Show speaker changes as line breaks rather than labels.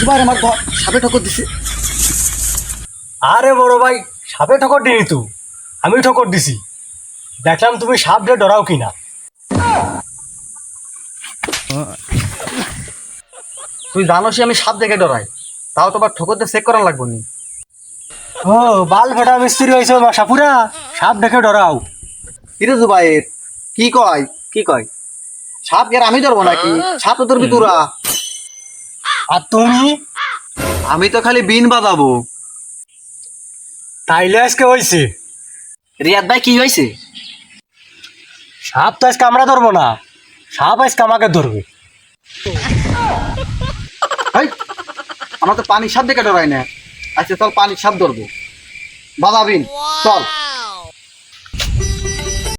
এবার আমার সাপে ঠকর দিছে।
আরে বড় ভাই, সাপে ঠকর দিনি তো, আমি ঠকর দিছি। দেখলাম তুমি সাপ দিয়ে ডরাও কিনা।
তুই জানোসই আমি সাপ দেখে ডরাই, তাও তোমার ঠকর দিয়ে চেক করা লাগবো নি।
ও বাল ফাটা মিস্ত্রি হয়েছে বাসা পুরা, সাপ দেখে ডরাও।
কিরে জুবাইর, কি কয়?
কি কয়?
সাপ গের আমি ধরবো নাকি? সাপ তো ধরবি তোরা।
আর তুমি?
আমি তো খালি বিন বাজাবো।
তাইলে আজকে হয়েছে।
রিয়াদ ভাই কি হয়েছে?
সাপ তো আজকে আমরা ধরবো না, সাপ আজকে আমাকে ধরবে।
আমরা তো পানির সাপ দেখে ডরাই না। আচ্ছা চল পানির সাপ ধরবো, বাজাবিন চল।